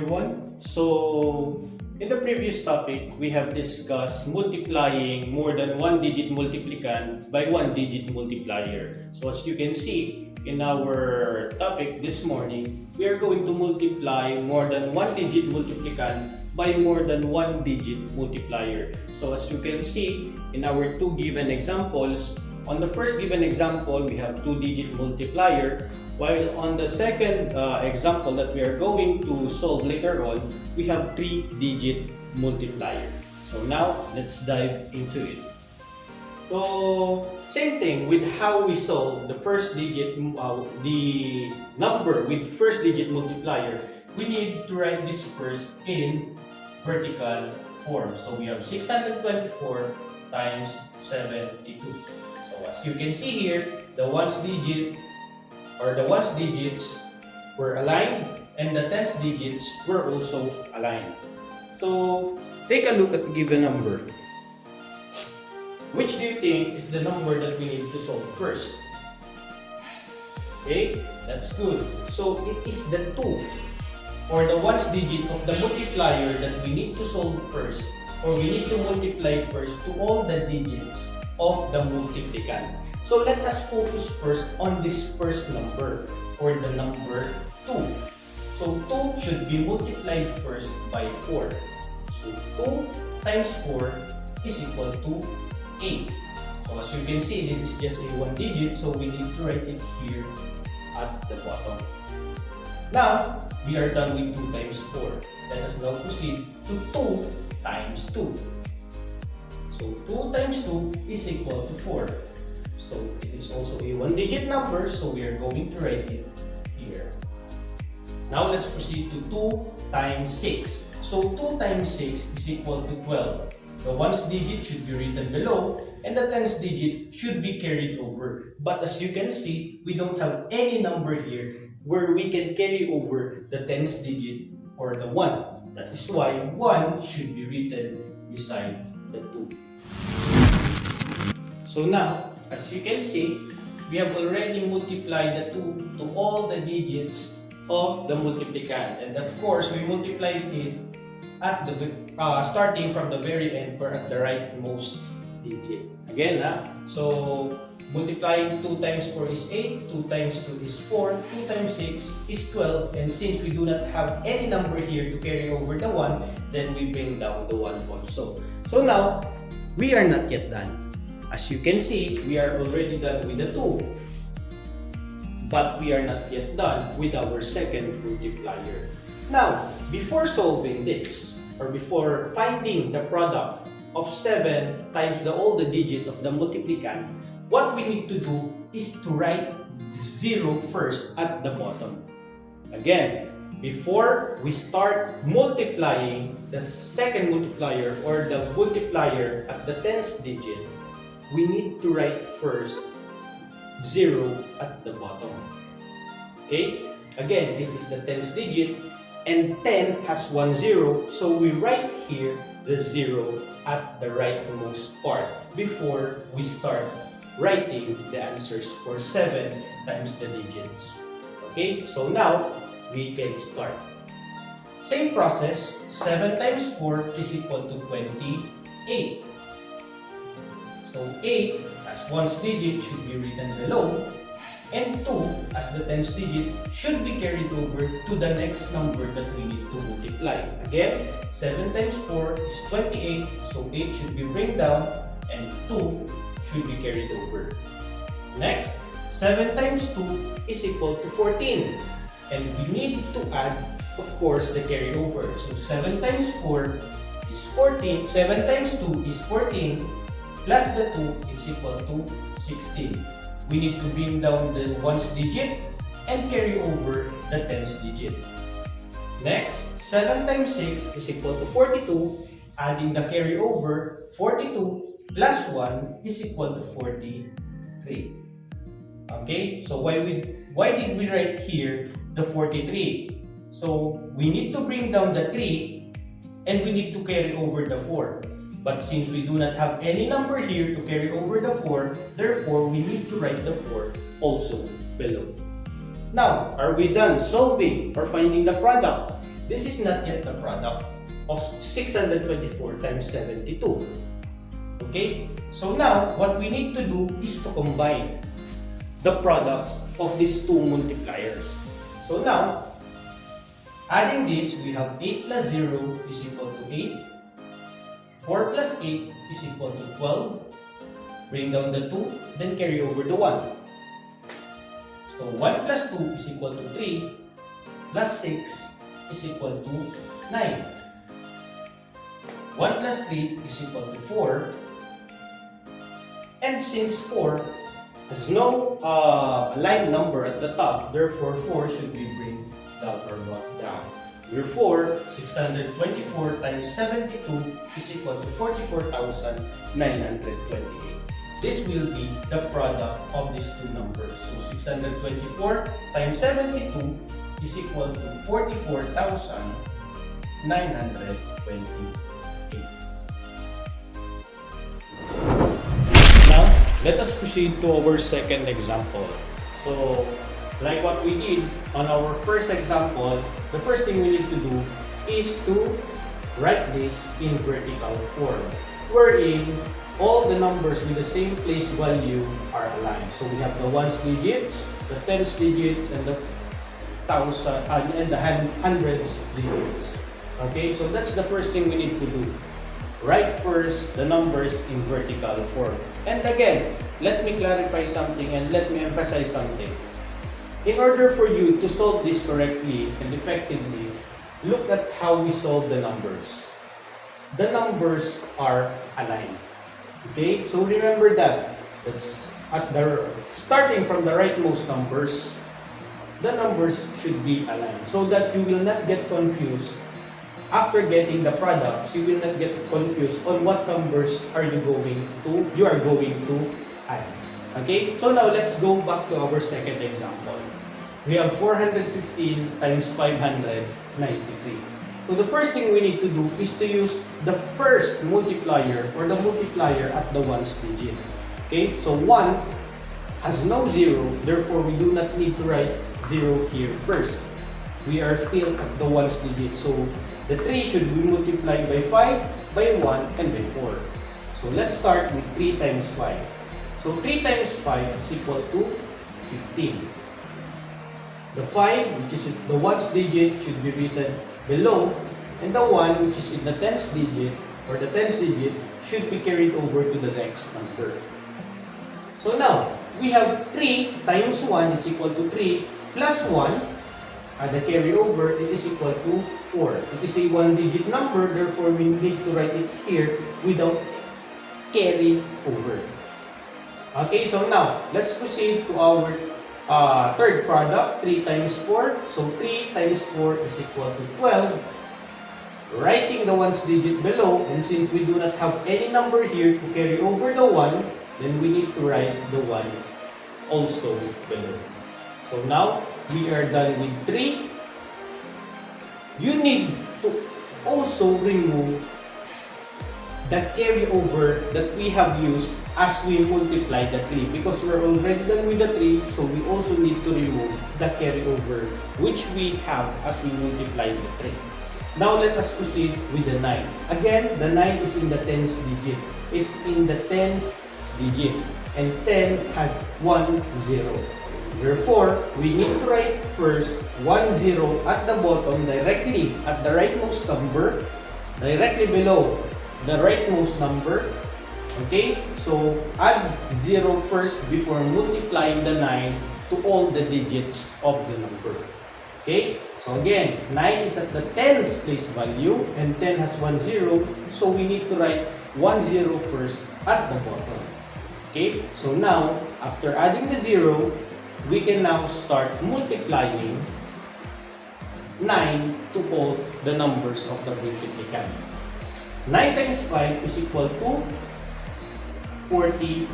everyone. So, in the previous topic, we have discussed multiplying more than one digit multiplicand by one digit multiplier. So, as you can see in our topic this morning, we are going to multiply more than one digit multiplicand by more than one digit multiplier. So, as you can see in our two given examples, on the first given example, we have two-digit multiplier, while on the second example that we are going to solve later on, we have three-digit multiplier. So now, let's dive into it. So, same thing with how we solve the first digit, the number with first digit multiplier. We need to write this first in vertical form. So we have 624 times 72. As you can see here, the ones digits were aligned and the tens digits were also aligned. So, take a look at the given number. Which do you think is the number that we need to solve first? Okay, that's good. So, it is the 2 or the ones digit of the multiplier that we need to solve first, or we need to multiply first to all the digits of the multiplicand. So let us focus first on this first number, or the number 2. So 2 should be multiplied first by 4. So 2 times 4 is equal to 8. So as you can see, this is just a one digit, so we need to write it here at the bottom. Now, we are done with 2 times 4. Let us now proceed to 2 times 2. So 2 times 2 is equal to 4. So it is also a one-digit number, so we are going to write it here. Now let's proceed to 2 times 6. So 2 times 6 is equal to 12. The ones digit should be written below, and the tens digit should be carried over. But as you can see, we don't have any number here where we can carry over the tens digit or the 1. That is why 1 should be written beside the 2. So now, as you can see, we have already multiplied the 2 to all the digits of the multiplicand. And of course, we multiplied it at the starting from the very end or at the rightmost digit. Again, so multiplying 2 times 4 is 8, 2 times 2 is 4, 2 times 6 is 12, and since we do not have any number here to carry over the 1, then we bring down the 1 also. So now, we are not yet done. As you can see, we are already done with the 2. But we are not yet done with our second multiplier. Now, before solving this, or before finding the product of 7 times all the digit of the multiplicand, what we need to do is to write 0 first at the bottom. Again, before we start multiplying the second multiplier or the multiplier at the tens digit, we need to write first 0 at the bottom. Okay? Again, this is the tens digit, and 10 has 1 0, so we write here the 0 at the rightmost part before we start writing the answers for 7 times the digits. Okay, so now we can start. Same process, 7 times 4 is equal to 28. So 8 as ones digit should be written below, and 2 as the tens digit should be carried over to the next number that we need to multiply. Again, 7 times 4 is 28, so 8 should be bring down, and 2 should be carried over. Next, 7 times 2 is equal to 14. And we need to add, of course, the carryover. So 7 times 4 is 14. 7 times 2 is 14. Plus the 2 is equal to 16. We need to bring down the ones digit and carry over the tens digit. Next, 7 times 6 is equal to 42. Adding the carryover, 42 plus 1 is equal to 43. Okay, so why did we write here the 43? So we need to bring down the 3 and we need to carry over the 4. But since we do not have any number here to carry over the 4, therefore we need to write the 4 also below. Now, are we done solving or finding the product this is not yet the product of 624 times 72. Okay? So now, what we need to do is to combine the products of these two multipliers. So now, adding this, we have 8 plus 0 is equal to 8. 4 plus 8 is equal to 12. Bring down the 2, then carry over the 1. So 1 plus 2 is equal to 3, plus 6 is equal to 9. 1 plus 3 is equal to 4. And since 4 has no line number at the top, therefore 4 should be bring down or brought down. Therefore, 624 times 72 is equal to 44,928. This will be the product of these two numbers. So 624 times 72 is equal to 44,928. Now, let us proceed to our second example. So, like what we did on our first example, the first thing we need to do is to write this in vertical form, wherein all the numbers with the same place value are aligned. So we have the ones digits, the tens digits, and the hundreds digits. Okay, so that's the first thing we need to do. Write first the numbers in vertical form. And again, let me clarify something and let me emphasize something. In order for you to solve this correctly and effectively, look at how we solve the numbers. The numbers are aligned. Okay, so remember that. That's at the starting from the rightmost numbers, the numbers should be aligned so that you will not get confused. After getting the products, you will not get confused on what numbers you are going to add. Okay, so now let's go back to our second example. We have 415 times 593. So the first thing we need to do is to use the first multiplier or the multiplier at the ones digit. Okay, so 1 has no 0, therefore we do not need to write 0 here first. We are still at the ones digit. So the 3 should be multiplied by 5, by 1, and by 4. So let's start with 3 times 5. So 3 times 5 is equal to 15. The 5, which is the ones digit, should be written below, and the 1, which is in the tens digit, or the tens digit, should be carried over to the next number. So now, we have 3 times 1, it's equal to 3, plus 1, the carryover, it is equal to 4. It is a one-digit number, therefore we need to write it here without carry over. Okay, so now, let's proceed to our third product, 3 times 4. So 3 times 4 is equal to 12. Writing the ones digit below, and since we do not have any number here to carry over the 1, then we need to write the 1 also below. So now, we are done with 3. You need to also remove the carryover that we have used as we multiply the 3, because we're already done with the 3, so we also need to remove the carryover which we have as we multiply the 3. Now let us proceed with the 9. Again, the 9 is in the tens digit. It's in the tens digit, and 10 has 1 0. Therefore, we need to write first 1 0 at the bottom directly at the rightmost number, directly below the rightmost number. Okay, so add 0 first before multiplying the 9 to all the digits of the number. Okay, so again, 9 is at the tens place value and 10 has 1 0, so we need to write 1 0 first at the bottom. Okay, so now, after adding the 0, we can now start multiplying 9 to all the numbers of the multiplicand. 9 times 5 is equal to 45.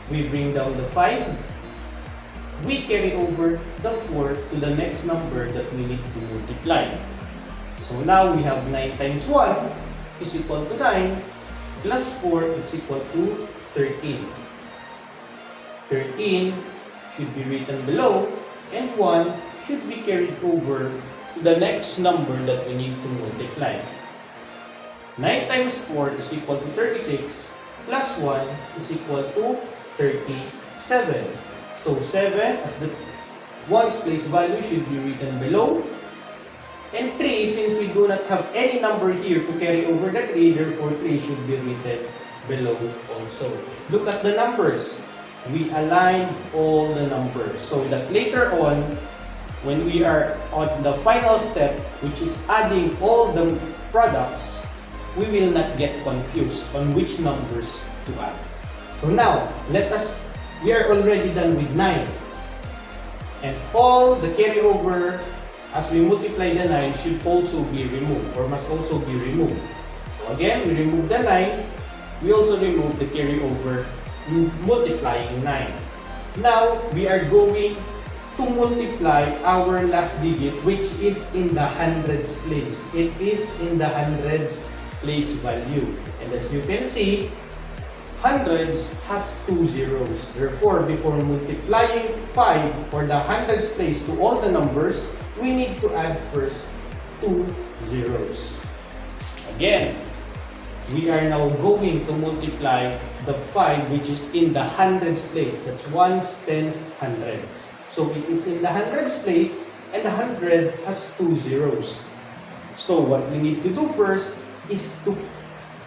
We bring down the 5. We carry over the 4 to the next number that we need to multiply. So now we have 9 times 1 is equal to 9, plus 4 is equal to 13. 13 should be written below, and 1 should be carried over to the next number that we need to multiply. 9 times 4 is equal to 36, plus 1 is equal to 37. So 7 as the ones place value should be written below. And 3, since we do not have any number here to carry over the 3, therefore 3 should be written below also. Look at the numbers. We align all the numbers so that later on, when we are on the final step, which is adding all the products, we will not get confused on which numbers to add. So now, we are already done with 9. And all the carryover as we multiply the 9 should also be removed or must also be removed. So again, we remove the 9. We also remove the carryover multiplying 9. Now, we are going to multiply our last digit, which is in the hundreds place. It is in the hundreds place value. And as you can see, hundreds has 2 zeros. Therefore, before multiplying 5 for the hundreds place to all the numbers, we need to add first 2 zeros. Again, we are now going to multiply the 5 which is in the hundreds place. That's ones, tens, hundreds. So it is in the hundreds place and the 100 has 2 zeros. So what we need to do first is to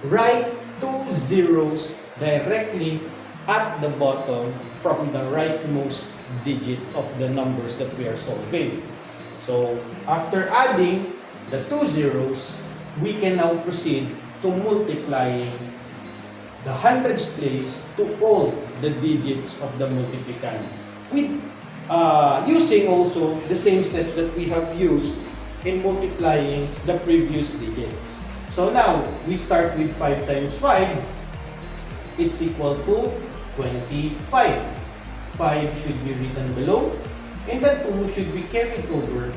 write 2 zeros directly at the bottom from the rightmost digit of the numbers that we are solving. So after adding the 2 zeros, we can now proceed to multiplying the hundreds place to all the digits of the multiplicand with using also the same steps that we have used in multiplying the previous digits. So now we start with 5 times 5. It's equal to 25. 5 should be written below, and the 2 should be carried over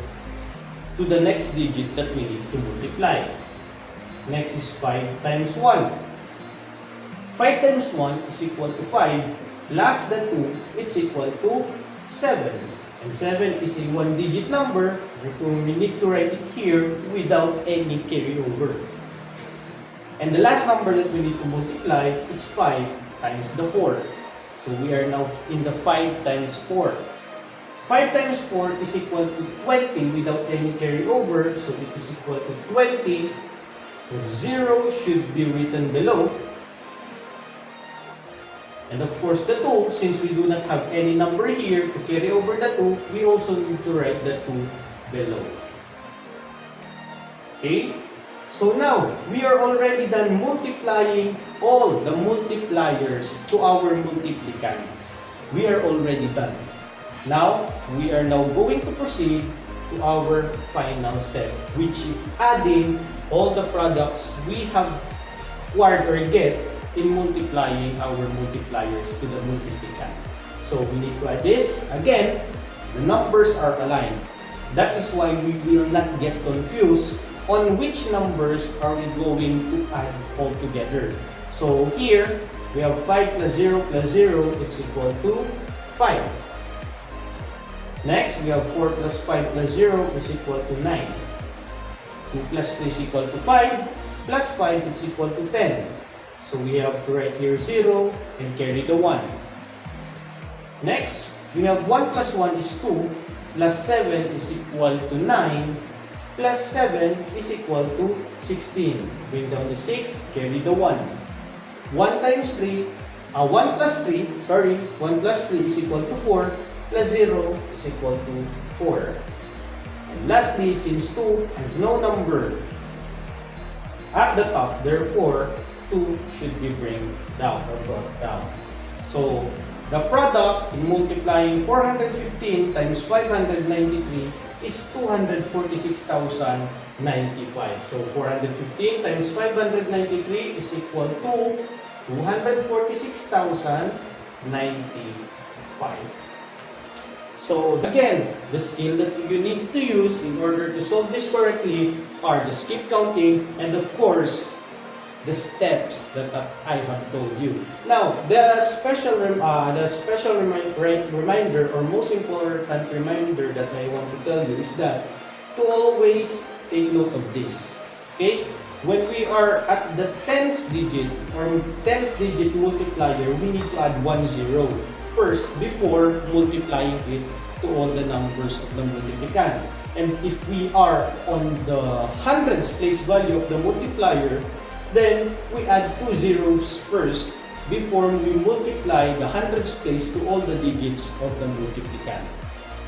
to the next digit that we need to multiply. Next is 5 times 1. 5 times 1 is equal to 5, plus the 2, it's equal to 7. And 7 is a one-digit number, therefore we need to write it here without any carryover. And the last number that we need to multiply is 5 times the 4. So we are now in the 5 times 4. 5 times 4 is equal to 20 without any carryover. So it is equal to 20. The 0 should be written below. And of course the 2, since we do not have any number here to carry over the 2, we also need to write the 2 below. Okay? So now, we are already done multiplying all the multipliers to our multiplicand. We are already done. Now, we are now going to proceed to our final step, which is adding all the products we have acquired or get in multiplying our multipliers to the multiplicand. So, we need to add this. Again, the numbers are aligned. That is why we will not get confused on which numbers are we going to add all together. So here, we have 5 plus 0 plus 0, it's equal to 5. Next, we have 4 plus 5 plus 0 is equal to 9. 2 plus 3 is equal to 5, plus 5 is equal to 10. So we have to write here 0 and carry the 1. Next, we have 1 plus 1 is 2, plus 7 is equal to 9, plus 7 is equal to 16. Bring down the 6, carry the 1. 1 times 3, 1 plus 3, 1 plus 3 is equal to 4, plus 0 is equal to 4. And lastly, since 2 has no number at the top, therefore, 2 should be brought down. So, the product in multiplying 415 times 593 is 246,095. So 415 times 593 is equal to 246,095. So again, the skill that you need to use in order to solve this correctly are the skip counting and of course the steps that I have told you. Now, the special reminder or most important reminder that I want to tell you is that to always take note of this. Okay? When we are at the tens digit or tens digit multiplier, we need to add 1 0 first before multiplying it to all the numbers of the multiplicand. And if we are on the hundreds place value of the multiplier, then we add 2 zeros first before we multiply the hundreds place to all the digits of the multiplicand.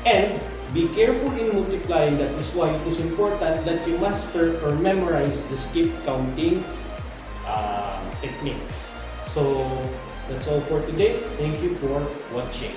And be careful in multiplying. That is why it is important that you master or memorize the skip counting techniques. So that's all for today. Thank you for watching.